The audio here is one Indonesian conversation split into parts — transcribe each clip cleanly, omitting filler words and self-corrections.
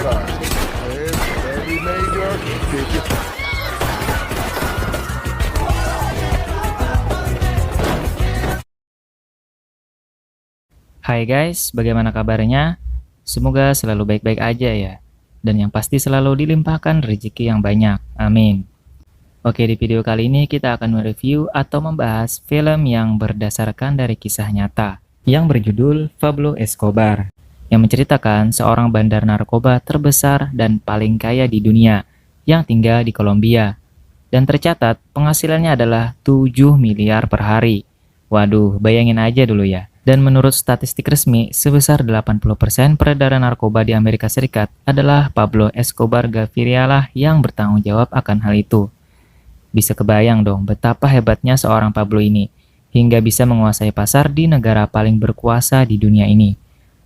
Eva. Very major. Hai guys, bagaimana kabarnya? Semoga selalu baik-baik aja ya. Dan yang pasti selalu dilimpahkan rezeki yang banyak. Amin. Oke, di video kali ini kita akan mereview atau membahas film yang berdasarkan dari kisah nyata yang berjudul Pablo Escobar, yang menceritakan seorang bandar narkoba terbesar dan paling kaya di dunia yang tinggal di Kolombia. Dan tercatat penghasilannya adalah 7 miliar per hari. Waduh, bayangin aja dulu ya. Dan menurut statistik resmi, sebesar 80% peredaran narkoba di Amerika Serikat adalah Pablo Escobar Gaviria lah yang bertanggung jawab akan hal itu. Bisa kebayang dong betapa hebatnya seorang Pablo ini, hingga bisa menguasai pasar di negara paling berkuasa di dunia ini.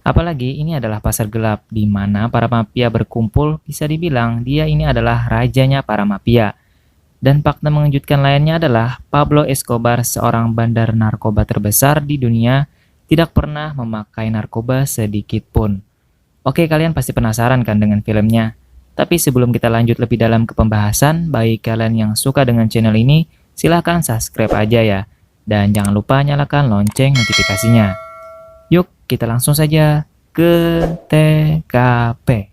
Apalagi ini adalah pasar gelap, di mana para mafia berkumpul, bisa dibilang dia ini adalah rajanya para mafia. Dan fakta mengejutkan lainnya adalah Pablo Escobar, seorang bandar narkoba terbesar di dunia, tidak pernah memakai narkoba sedikit pun. Oke, kalian pasti penasaran kan dengan filmnya? Tapi sebelum kita lanjut lebih dalam ke pembahasan, bagi kalian yang suka dengan channel ini, silahkan subscribe aja ya. Dan jangan lupa nyalakan lonceng notifikasinya. Yuk, kita langsung saja ke TKP.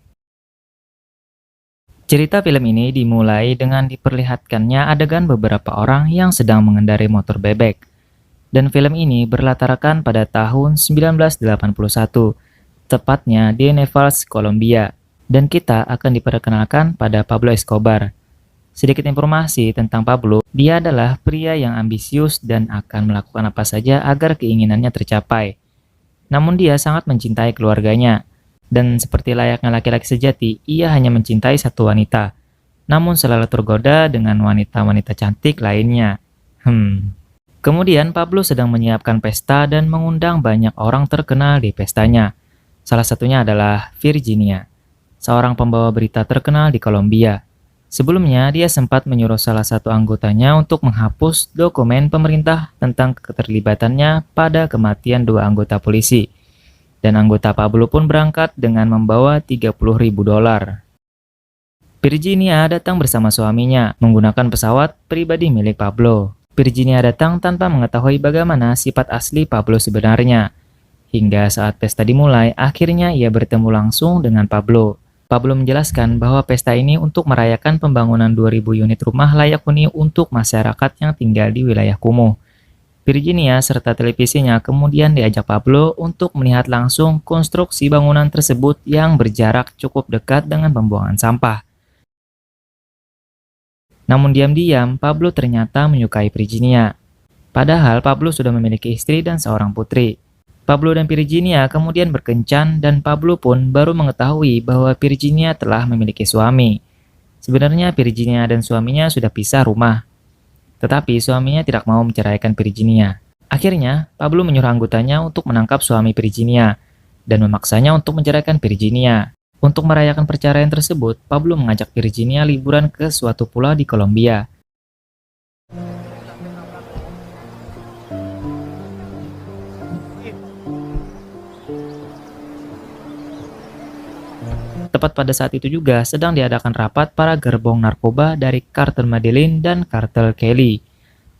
Cerita film ini dimulai dengan diperlihatkannya adegan beberapa orang yang sedang mengendarai motor bebek. Dan film ini berlatarkan pada tahun 1981, tepatnya di Nevals, Kolombia. Dan kita akan diperkenalkan pada Pablo Escobar. Sedikit informasi tentang Pablo, dia adalah pria yang ambisius dan akan melakukan apa saja agar keinginannya tercapai. Namun dia sangat mencintai keluarganya. Dan seperti layaknya laki-laki sejati, ia hanya mencintai satu wanita. Namun selalu tergoda dengan wanita-wanita cantik lainnya. Kemudian Pablo sedang menyiapkan pesta dan mengundang banyak orang terkenal di pestanya. Salah satunya adalah Virginia, seorang pembawa berita terkenal di Kolombia. Sebelumnya, dia sempat menyuruh salah satu anggotanya untuk menghapus dokumen pemerintah tentang keterlibatannya pada kematian 2 anggota polisi. Dan anggota Pablo pun berangkat dengan membawa $30.000. Virginia datang bersama suaminya menggunakan pesawat pribadi milik Pablo. Virginia datang tanpa mengetahui bagaimana sifat asli Pablo sebenarnya. Hingga saat pesta dimulai, akhirnya ia bertemu langsung dengan Pablo. Pablo menjelaskan bahwa pesta ini untuk merayakan pembangunan 2.000 unit rumah layak huni untuk masyarakat yang tinggal di wilayah kumuh. Virginia serta televisinya kemudian diajak Pablo untuk melihat langsung konstruksi bangunan tersebut yang berjarak cukup dekat dengan pembuangan sampah. Namun diam-diam, Pablo ternyata menyukai Virginia. Padahal Pablo sudah memiliki istri dan seorang putri. Pablo dan Virginia kemudian berkencan dan Pablo pun baru mengetahui bahwa Virginia telah memiliki suami. Sebenarnya Virginia dan suaminya sudah pisah rumah. Tetapi suaminya tidak mau menceraikan Virginia. Akhirnya, Pablo menyuruh anggotanya untuk menangkap suami Virginia dan memaksanya untuk menceraikan Virginia. Untuk merayakan perceraian tersebut, Pablo mengajak Virginia liburan ke suatu pulau di Kolombia. Tepat pada saat itu juga sedang diadakan rapat para gerbong narkoba dari kartel Medellin dan kartel Cali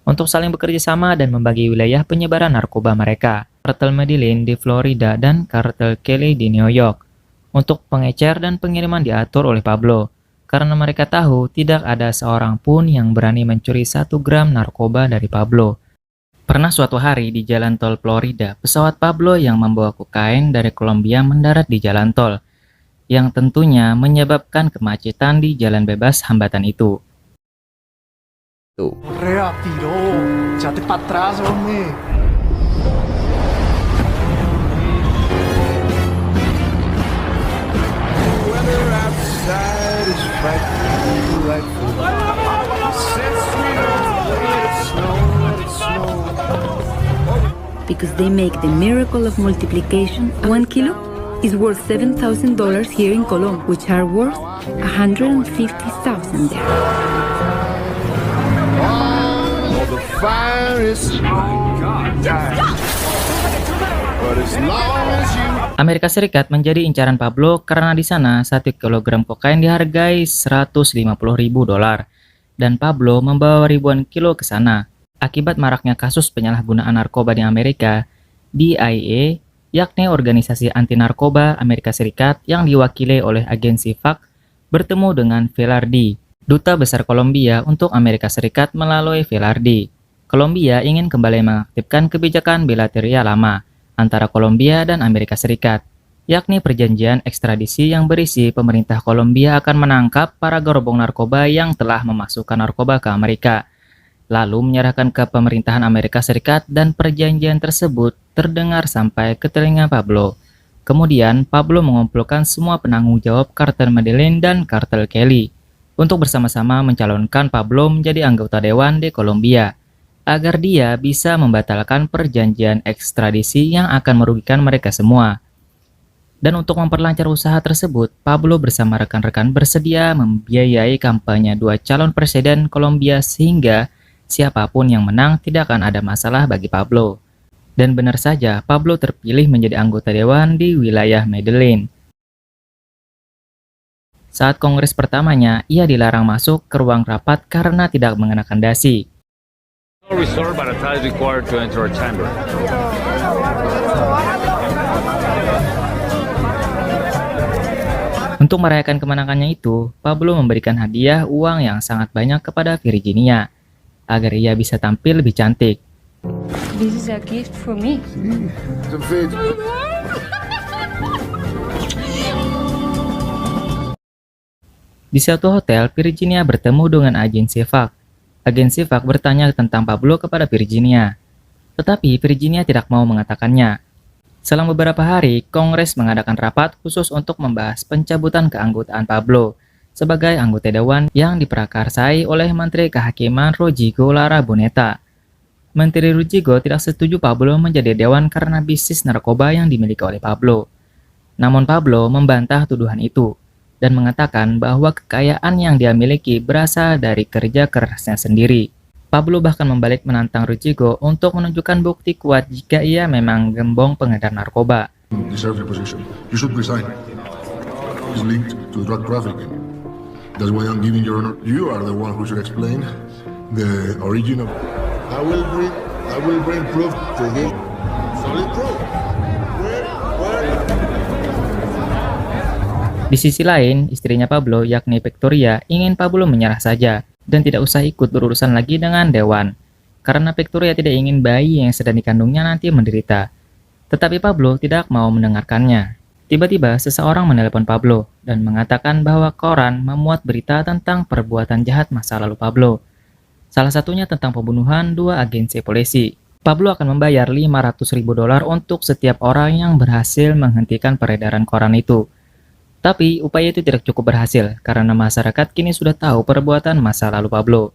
untuk saling bekerja sama dan membagi wilayah penyebaran narkoba mereka. Kartel Medellin di Florida dan kartel Cali di New York. Untuk pengecer dan pengiriman diatur oleh Pablo, karena mereka tahu tidak ada seorang pun yang berani mencuri 1 gram narkoba dari Pablo. Pernah suatu hari di jalan tol Florida, pesawat Pablo yang membawa kokain dari Kolombia mendarat di jalan tol, yang tentunya menyebabkan kemacetan di jalan bebas hambatan itu. Rápido, echate para atrás, hombre. Because they make the miracle of multiplication. 1 kilo is worth $7,000 here in Colombia, which are worth $150,000 there. Oh, the fire is... Oh my God. Amerika Serikat menjadi incaran Pablo karena di sana 1 kilogram kokain dihargai $150.000 dan Pablo membawa ribuan kilo ke sana. Akibat maraknya kasus penyalahgunaan narkoba di Amerika, DIA, yakni organisasi anti narkoba Amerika Serikat yang diwakili oleh agensi FAC, bertemu dengan Velarde, duta besar Kolombia untuk Amerika Serikat melalui Velarde. Kolombia ingin kembali mengaktifkan kebijakan bilateral lama antara Kolombia dan Amerika Serikat, yakni perjanjian ekstradisi yang berisi pemerintah Kolombia akan menangkap para gerbong narkoba yang telah memasukkan narkoba ke Amerika, lalu menyerahkan ke pemerintahan Amerika Serikat, dan perjanjian tersebut terdengar sampai ke telinga Pablo. Kemudian, Pablo mengumpulkan semua penanggung jawab kartel Medellin dan kartel Cali untuk bersama-sama mencalonkan Pablo menjadi anggota dewan di Kolombia, agar dia bisa membatalkan perjanjian ekstradisi yang akan merugikan mereka semua. Dan untuk memperlancar usaha tersebut, Pablo bersama rekan-rekan bersedia membiayai kampanye 2 calon presiden Kolombia sehingga siapapun yang menang tidak akan ada masalah bagi Pablo. Dan benar saja, Pablo terpilih menjadi anggota dewan di wilayah Medellin. Saat kongres pertamanya, ia dilarang masuk ke ruang rapat karena tidak mengenakan dasi. No resort, but a tie is required to enter a chamber. Untuk merayakan kemenangannya itu, Pablo memberikan hadiah uang yang sangat banyak kepada Virginia, agar ia bisa tampil lebih cantik. This is a gift for me. Di suatu hotel, Virginia bertemu dengan agensi FAC. Agensi FAC bertanya tentang Pablo kepada Virginia, tetapi Virginia tidak mau mengatakannya. Selang beberapa hari, Kongres mengadakan rapat khusus untuk membahas pencabutan keanggotaan Pablo sebagai anggota dewan yang diprakarsai oleh Menteri Kehakiman Rodrigo Lara Boneta. Menteri Rodrigo tidak setuju Pablo menjadi dewan karena bisnis narkoba yang dimiliki oleh Pablo. Namun Pablo membantah tuduhan itu dan mengatakan bahwa kekayaan yang dia miliki berasal dari kerja kerasnya sendiri. Pablo bahkan membalik menantang Rodrigo untuk menunjukkan bukti kuat jika ia memang gembong pengedar narkoba. Deserve your position. You should resign. It's linked to drug trafficking. That's why I'm giving your honor. You are the one who should explain the origin of. I will bring proof to this. Solid proof. Where? Di sisi lain, istrinya Pablo, yakni Victoria, ingin Pablo menyerah saja dan tidak usah ikut berurusan lagi dengan dewan, karena Victoria tidak ingin bayi yang sedang dikandungnya nanti menderita. Tetapi Pablo tidak mau mendengarkannya. Tiba-tiba seseorang menelepon Pablo dan mengatakan bahwa koran memuat berita tentang perbuatan jahat masa lalu Pablo. Salah satunya tentang pembunuhan 2 agensi polisi. Pablo akan membayar $500.000 untuk setiap orang yang berhasil menghentikan peredaran koran itu. Tapi upaya itu tidak cukup berhasil karena masyarakat kini sudah tahu perbuatan masa lalu Pablo.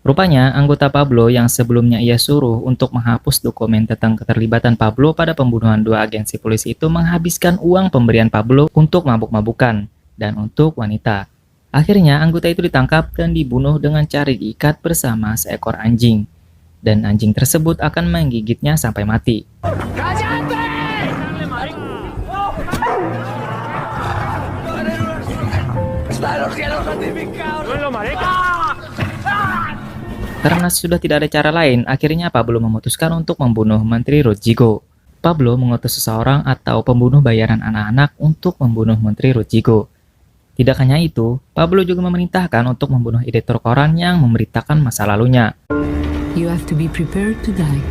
Rupanya anggota Pablo yang sebelumnya ia suruh untuk menghapus dokumen tentang keterlibatan Pablo pada pembunuhan 2 agensi polisi itu menghabiskan uang pemberian Pablo untuk mabuk-mabukan dan untuk wanita. Akhirnya anggota itu ditangkap dan dibunuh dengan cara diikat bersama seekor anjing. Dan anjing tersebut akan menggigitnya sampai mati. Karena sudah tidak ada cara lain, akhirnya Pablo memutuskan untuk membunuh Menteri Rodrigo. Pablo mengutus seseorang atau pembunuh bayaran anak-anak untuk membunuh Menteri Rodrigo. Tidak hanya itu, Pablo juga memerintahkan untuk membunuh editor koran yang memberitakan masa lalunya. You have to be prepared to die.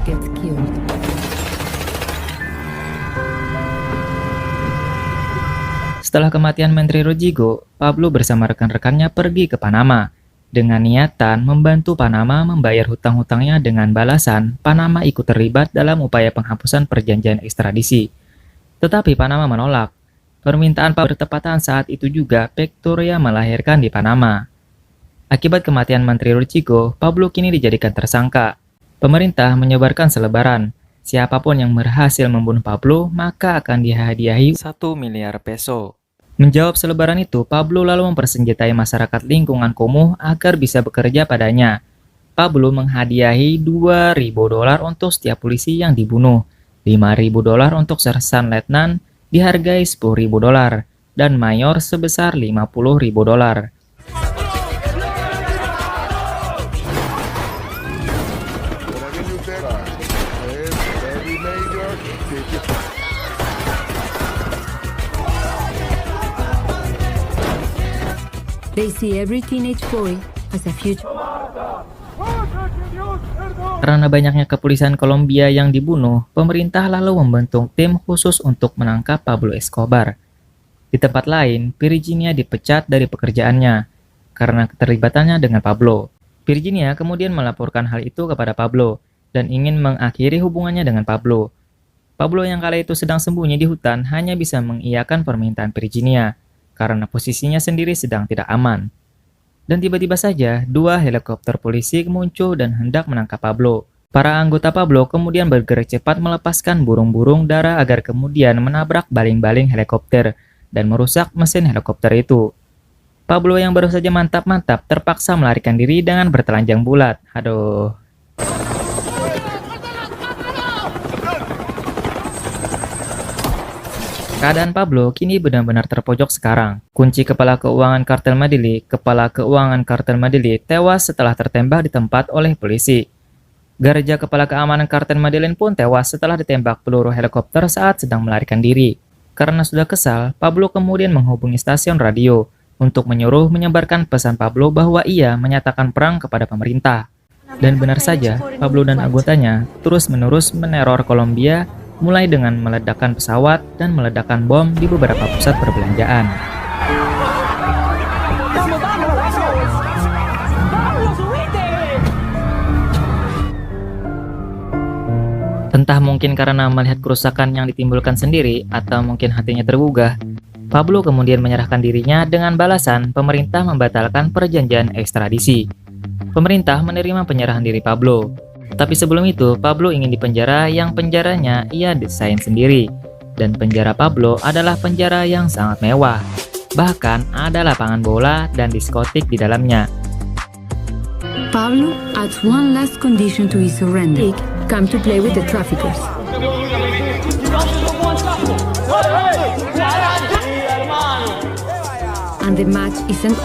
Get killed. Setelah kematian Menteri Rodrigo, Pablo bersama rekan-rekannya pergi ke Panama dengan niatan membantu Panama membayar hutang-hutangnya. Dengan balasan, Panama ikut terlibat dalam upaya penghapusan perjanjian ekstradisi. Tetapi Panama menolak. Permintaan Pablo bertepatan saat itu juga Victoria melahirkan di Panama. Akibat kematian Menteri Rodrigo, Pablo kini dijadikan tersangka. Pemerintah menyebarkan selebaran. Siapapun yang berhasil membunuh Pablo, maka akan dihadiahi 1 miliar peso. Menjawab selebaran itu, Pablo lalu mempersenjatai masyarakat lingkungan kumuh agar bisa bekerja padanya. Pablo menghadiahi $2.000 untuk setiap polisi yang dibunuh, $5.000 untuk sersan letnan dihargai $10.000, dan mayor sebesar $50.000. They see every teenage boy as a future. Karena banyaknya kepolisian Kolombia yang dibunuh, pemerintah lalu membentuk tim khusus untuk menangkap Pablo Escobar. Di tempat lain, Virginia dipecat dari pekerjaannya karena keterlibatannya dengan Pablo. Virginia kemudian melaporkan hal itu kepada Pablo dan ingin mengakhiri hubungannya dengan Pablo. Pablo yang kala itu sedang sembunyi di hutan hanya bisa mengiyakan permintaan Virginia karena posisinya sendiri sedang tidak aman. Dan tiba-tiba saja, 2 helikopter polisi muncul dan hendak menangkap Pablo. Para anggota Pablo kemudian bergerak cepat melepaskan burung-burung dara agar kemudian menabrak baling-baling helikopter dan merusak mesin helikopter itu. Pablo yang baru saja mantap-mantap terpaksa melarikan diri dengan bertelanjang bulat. Aduh. Keadaan Pablo kini benar-benar terpojok sekarang. Kunci kepala keuangan kartel Medellín tewas setelah tertembak di tempat oleh polisi. Garja kepala keamanan kartel Medellín pun tewas setelah ditembak peluru helikopter saat sedang melarikan diri. Karena sudah kesal, Pablo kemudian menghubungi stasiun radio untuk menyuruh menyebarkan pesan Pablo bahwa ia menyatakan perang kepada pemerintah. Dan benar saja, Pablo dan anggotanya terus-menerus meneror Kolombia, mulai dengan meledakkan pesawat dan meledakkan bom di beberapa pusat perbelanjaan. Entah mungkin karena melihat kerusakan yang ditimbulkan sendiri atau mungkin hatinya tergugah, Pablo kemudian menyerahkan dirinya dengan balasan pemerintah membatalkan perjanjian ekstradisi. Pemerintah menerima penyerahan diri Pablo. Tapi sebelum itu, Pablo ingin dipenjara yang penjaranya ia desain sendiri. Dan penjara Pablo adalah penjara yang sangat mewah. Bahkan ada lapangan bola dan diskotik di dalamnya. Pablo adds one last condition to his surrender. Come to play with the traffickers. And the match isn't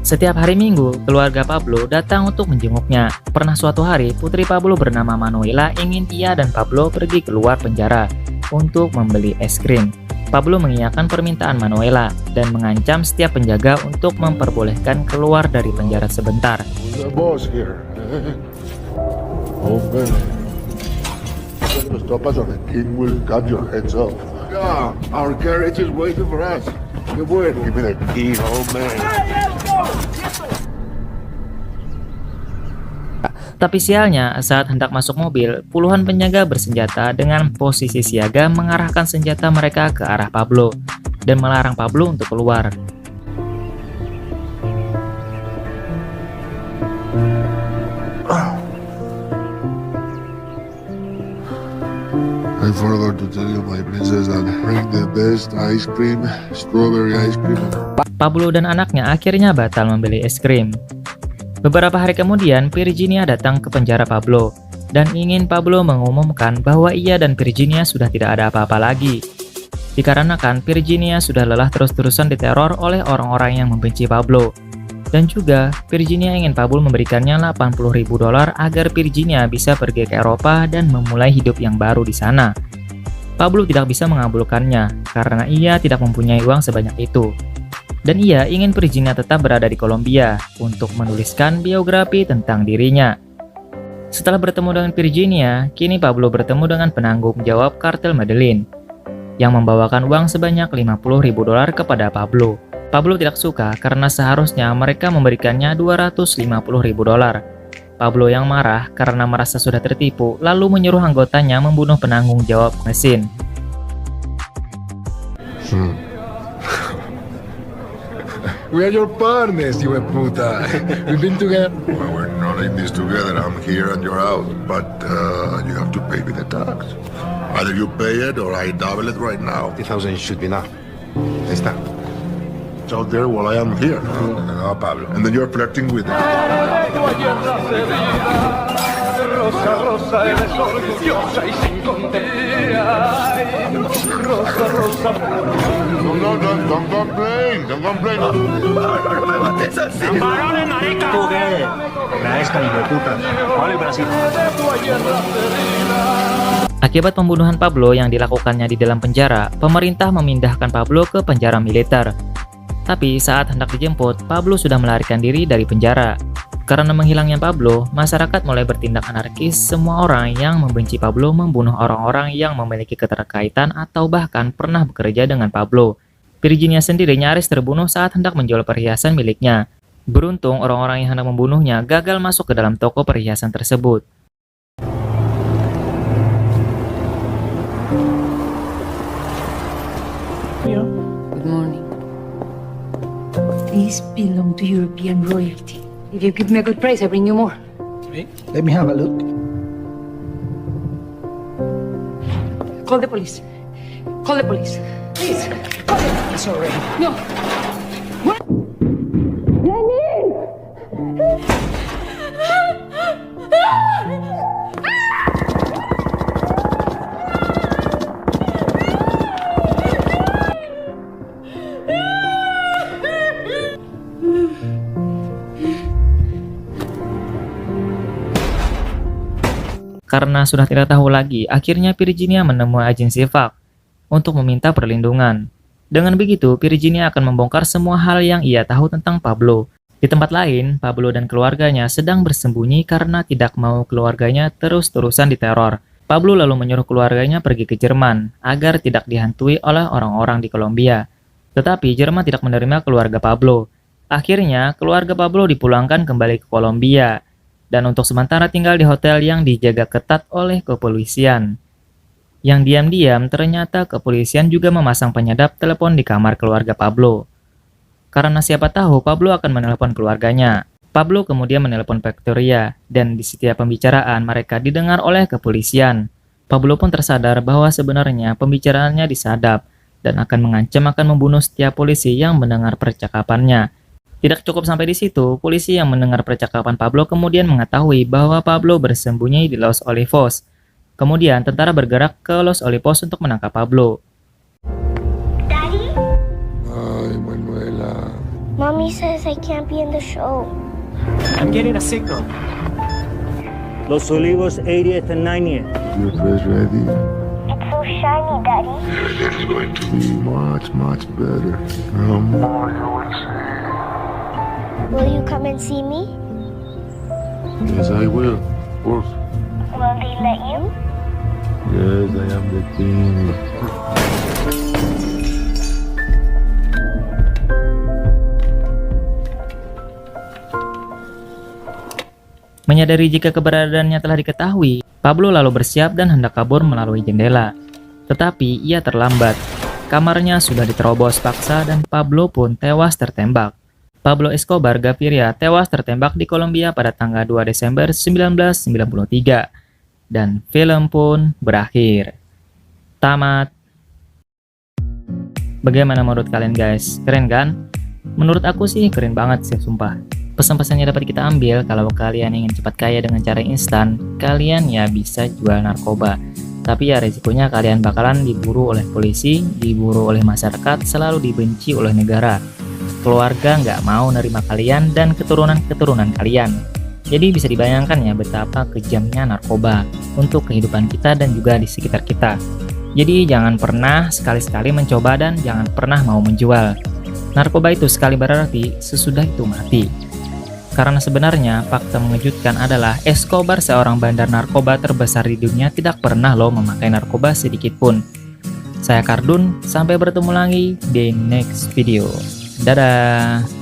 Setiap hari Minggu, keluarga Pablo datang untuk menjenguknya. Pernah suatu hari, putri Pablo bernama Manuela ingin ia dan Pablo pergi keluar penjara untuk membeli es krim. Pablo mengiyakan permintaan Manuela dan mengancam setiap penjaga untuk memperbolehkan keluar dari penjara sebentar. Our carriage is waiting for us. Qué bueno. Give me the key, old man. Tapi sialnya, saat hendak masuk mobil, puluhan penjaga bersenjata dengan posisi siaga mengarahkan senjata mereka ke arah Pablo dan melarang Pablo untuk keluar. I forgot to tell you, my princess, that bring the best ice cream, strawberry ice cream. Pablo dan anaknya akhirnya batal membeli es krim. Beberapa hari kemudian, Virginia datang ke penjara Pablo dan ingin Pablo mengumumkan bahwa ia dan Virginia sudah tidak ada apa-apa lagi. Dikarenakan Virginia sudah lelah terus-terusan diteror oleh orang-orang yang membenci Pablo. Dan juga, Virginia ingin Pablo memberikannya $80.000 agar Virginia bisa pergi ke Eropa dan memulai hidup yang baru di sana. Pablo tidak bisa mengabulkannya karena ia tidak mempunyai uang sebanyak itu. Dan ia ingin Virginia tetap berada di Kolombia untuk menuliskan biografi tentang dirinya. Setelah bertemu dengan Virginia, kini Pablo bertemu dengan penanggung jawab kartel Medellín yang membawakan uang sebanyak $50.000 kepada Pablo. Pablo tidak suka karena seharusnya mereka memberikannya $250.000. Pablo yang marah karena merasa sudah tertipu, lalu menyuruh anggotanya membunuh penanggung jawab mesin. We are your partners, you puta. We've been together. Well, we're not in this together. I'm here and you're out. But you have to pay me the tax. Either you pay it or I double it right now. 50,000 should be enough. Ahí está. It's out there while I am here. No, Pablo. And then you're flirting with it. No, don't complain. Don't complain. ¿Tú qué? La esta, hijo de puta. Vale, Brasil. Akibat pembunuhan Pablo yang dilakukannya di dalam penjara, pemerintah memindahkan Pablo ke penjara militer. Tapi saat hendak dijemput, Pablo sudah melarikan diri dari penjara. Karena menghilangnya Pablo, masyarakat mulai bertindak anarkis. Semua orang yang membenci Pablo membunuh orang-orang yang memiliki keterkaitan atau bahkan pernah bekerja dengan Pablo. Virginia sendiri nyaris terbunuh saat hendak menjual perhiasan miliknya. Beruntung orang-orang yang hendak membunuhnya gagal masuk ke dalam toko perhiasan tersebut. Good morning. These belong to European royalty. If you give me a good price, I bring you more. Let me have a look. Call the police. Call the police. Please. Call it. It's already. No. What? Karena sudah tidak tahu lagi, akhirnya Virginia menemui agensi FAK untuk meminta perlindungan. Dengan begitu, Virginia akan membongkar semua hal yang ia tahu tentang Pablo. Di tempat lain, Pablo dan keluarganya sedang bersembunyi karena tidak mau keluarganya terus-terusan diteror. Pablo lalu menyuruh keluarganya pergi ke Jerman agar tidak dihantui oleh orang-orang di Kolombia. Tetapi Jerman tidak menerima keluarga Pablo. Akhirnya, keluarga Pablo dipulangkan kembali ke Kolombia dan untuk sementara tinggal di hotel yang dijaga ketat oleh kepolisian. Yang diam-diam ternyata kepolisian juga memasang penyadap telepon di kamar keluarga Pablo. Karena siapa tahu Pablo akan menelpon keluarganya. Pablo kemudian menelpon Victoria dan di setiap pembicaraan mereka didengar oleh kepolisian. Pablo pun tersadar bahwa sebenarnya pembicaraannya disadap dan akan mengancam akan membunuh setiap polisi yang mendengar percakapannya. Tidak cukup sampai di situ, polisi yang mendengar percakapan Pablo kemudian mengetahui bahwa Pablo bersembunyi di Los Olivos. Kemudian tentara bergerak ke Los Olivos untuk menangkap Pablo. Daddy? Ay, Manuela. Mommy says I can't be in the show. I'm getting a signal. Los Olivos 80th and 90th. Your dress ready? It's so shiny, Daddy. It's going to be much, much better. More you will see. Will you come and see me? Yes, I will. Of course. Will they let you? Yes, I am the king. Menyadari jika keberadaannya telah diketahui, Pablo lalu bersiap dan hendak kabur melalui jendela. Tetapi ia terlambat. Kamarnya sudah diterobos paksa dan Pablo pun tewas tertembak. Pablo Escobar Gaviria tewas tertembak di Kolombia pada tanggal 2 Desember 1993. Dan film pun berakhir. Tamat. Bagaimana menurut kalian guys? Keren kan? Menurut aku sih keren banget sih sumpah. Pesan-pesannya dapat kita ambil kalau kalian ingin cepat kaya dengan cara instan, kalian ya bisa jual narkoba. Tapi ya resikonya kalian bakalan diburu oleh polisi, diburu oleh masyarakat, selalu dibenci oleh negara. Keluarga nggak mau nerima kalian dan keturunan-keturunan kalian. Jadi bisa dibayangkan ya betapa kejamnya narkoba untuk kehidupan kita dan juga di sekitar kita. Jadi jangan pernah sekali-sekali mencoba dan jangan pernah mau menjual. Narkoba itu sekali berarti, sesudah itu mati. Karena sebenarnya fakta mengejutkan adalah Escobar, seorang bandar narkoba terbesar di dunia, tidak pernah loh memakai narkoba sedikit pun. Saya Kardun, sampai bertemu lagi di next video. Dadah!